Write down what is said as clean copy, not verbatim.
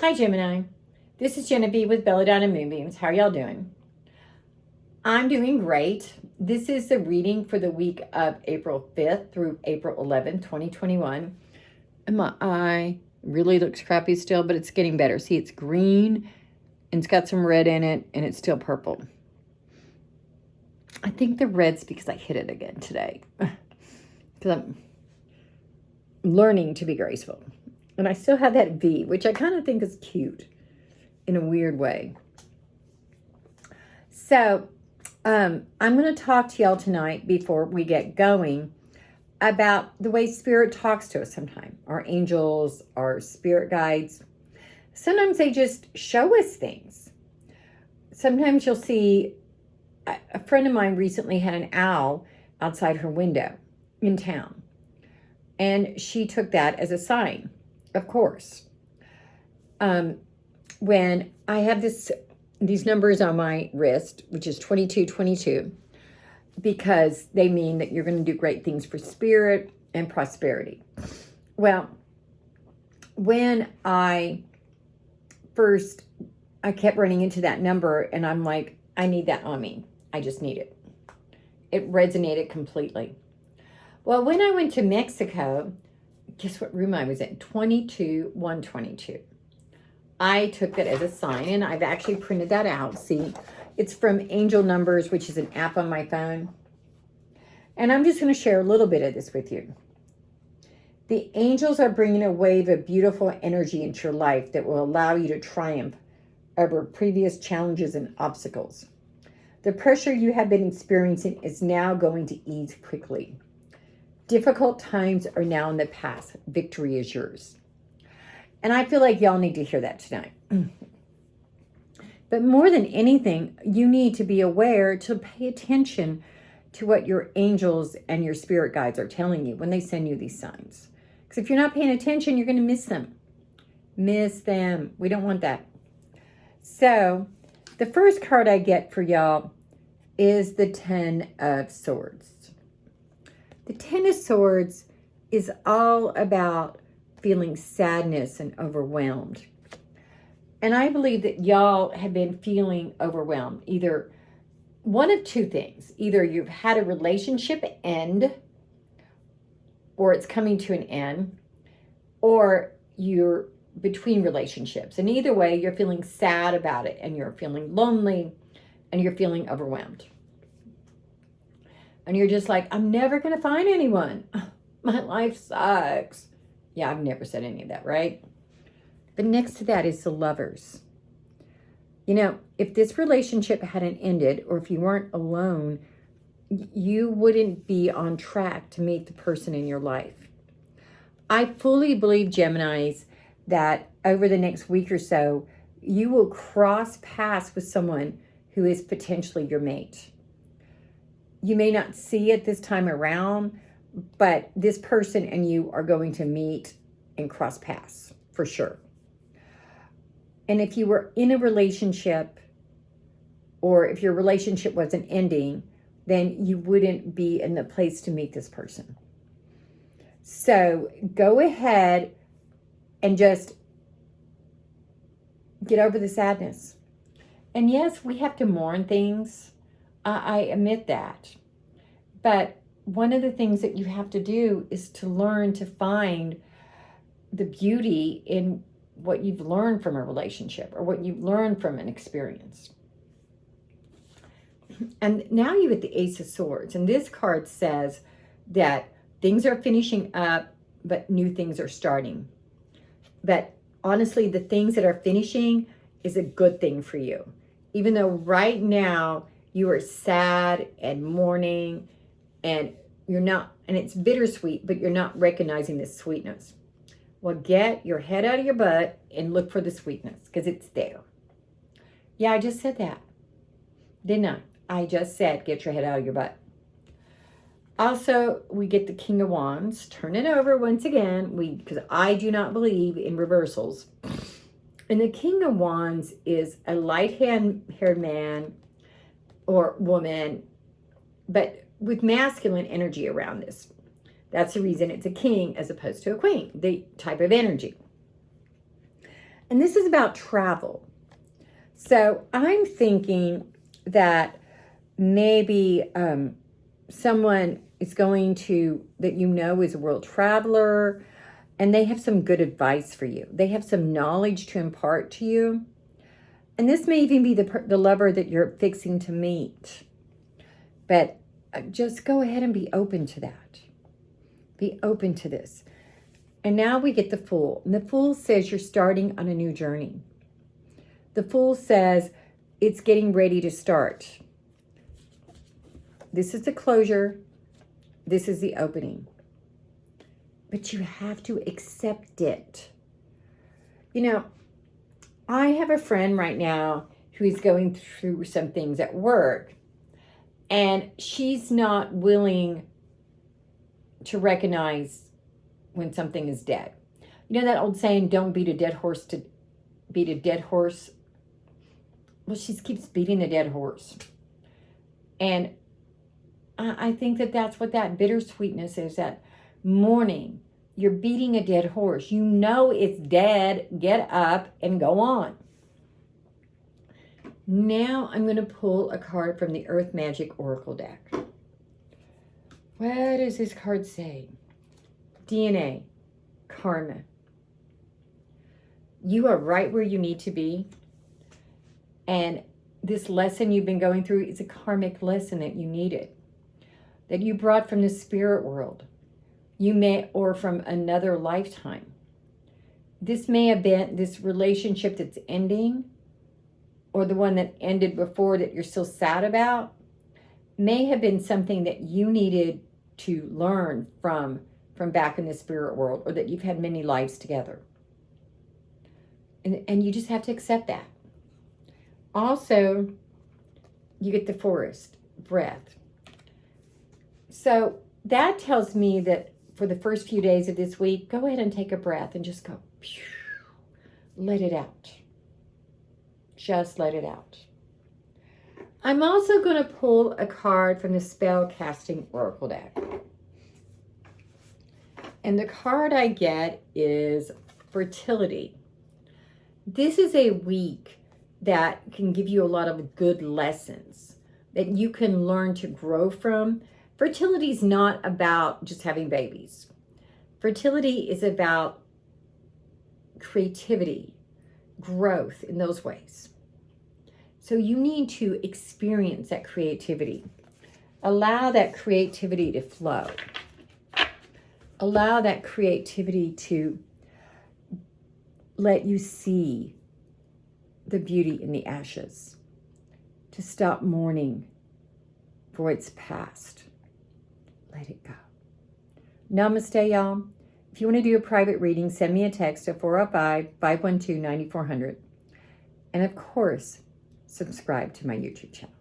Hi, Gemini. This is Genevieve with Belladonna and Moonbeams. How are y'all doing? I'm doing great. This is the reading for the week of April 5th through April 11th, 2021. And my eye really looks crappy still, but it's getting better. See, it's green and it's got some red in it, and it's still purple. I think the red's because I hit it again today. Because I'm learning to be graceful. And I still have that V, which I kind of think is cute in a weird way. So I'm going to talk to y'all tonight before we get going about the way Spirit talks to us sometimes. Our angels, our spirit guides. Sometimes they just show us things. Sometimes you'll see, a friend of mine recently had an owl outside her window in town. And she took that as a sign, of course. When I have these numbers on my wrist, which is 2222, because they mean that you're going to do great things for spirit and prosperity. Well, when I kept running into that number, and I'm like, I need that on me. I just need it. It resonated completely. Well, when I went to Mexico, guess what room I was in? 22122. I took that as a sign, and I've actually printed that out. See, it's from Angel Numbers, which is an app on my phone. And I'm just going to share a little bit of this with you. The angels are bringing a wave of beautiful energy into your life that will allow you to triumph over previous challenges and obstacles. The pressure you have been experiencing is now going to ease quickly. Difficult times are now in the past. Victory is yours. And I feel like y'all need to hear that tonight. But more than anything, you need to be aware to pay attention to what your angels and your spirit guides are telling you when they send you these signs. Because if you're not paying attention, you're going to miss them. Miss them. We don't want that. So the first card I get for y'all is the Ten of Swords. The Ten of Swords is all about feeling sadness and overwhelmed. And I believe that y'all have been feeling overwhelmed. Either one of two things. Either you've had a relationship end, or it's coming to an end, or you're between relationships. And either way, you're feeling sad about it, and you're feeling lonely, and you're feeling overwhelmed. And you're just like, I'm never going to find anyone. My life sucks. Yeah, I've never said any of that, right? But next to that is the Lovers. You know, if this relationship hadn't ended, or if you weren't alone, you wouldn't be on track to meet the person in your life. I fully believe, Geminis, that over the next week or so, you will cross paths with someone who is potentially your mate. You may not see it this time around, but this person and you are going to meet and cross paths for sure. And if you were in a relationship, or if your relationship wasn't ending, then you wouldn't be in the place to meet this person. So go ahead and just get over the sadness. And yes, we have to mourn things. I admit that. But one of the things that you have to do is to learn to find the beauty in what you've learned from a relationship, or what you've learned from an experience. And now you get the Ace of Swords. And this card says that things are finishing up, but new things are starting. But honestly, the things that are finishing is a good thing for you. Even though right now you are sad and mourning, and you're not, and it's bittersweet, but you're not recognizing the sweetness. Well, get your head out of your butt and look for the sweetness, because it's there. Yeah, I just said that. Didn't I? I just said, get your head out of your butt. Also, we get the King of Wands. Turn it over once again, because I do not believe in reversals. And the King of Wands is a light-haired man or woman, but with masculine energy around this. That's the reason it's a king as opposed to a queen, the type of energy. And this is about travel. So I'm thinking that maybe someone is going to, that you know is a world traveler, and they have some good advice for you. They have some knowledge to impart to you. And this may even be the lover that you're fixing to meet. But just go ahead and be open to that. Be open to this. And now we get the Fool. And the Fool says you're starting on a new journey. The Fool says it's getting ready to start. This is the closure. This is the opening. But you have to accept it. You know, I have a friend right now who is going through some things at work, and she's not willing to recognize when something is dead. You know that old saying, don't beat a dead horse to beat a dead horse? Well, she keeps beating the dead horse. And I think that that's what that bittersweetness is, that mourning. You're beating a dead horse. You know it's dead. Get up and go on. Now I'm going to pull a card from the Earth Magic Oracle deck. What does this card say? DNA, karma. You are right where you need to be. And this lesson you've been going through is a karmic lesson that you needed, that you brought from the spirit world. You may, or from another lifetime. This may have been this relationship that's ending, or the one that ended before that you're still sad about, may have been something that you needed to learn from back in the spirit world, or that you've had many lives together. And you just have to accept that. Also, you get the Forest, breath. So that tells me that for the first few days of this week, go ahead and take a breath and just go, let it out. Just let it out. I'm also going to pull a card from the Spell Casting Oracle deck. And the card I get is Fertility. This is a week that can give you a lot of good lessons that you can learn to grow from. Fertility is not about just having babies. Fertility is about creativity, growth in those ways. So you need to experience that creativity. Allow that creativity to flow. Allow that creativity to let you see the beauty in the ashes. To stop mourning for its past. Let it go. Namaste, y'all. If you want to do a private reading, send me a text at 405-512-9400. And of course, subscribe to my YouTube channel.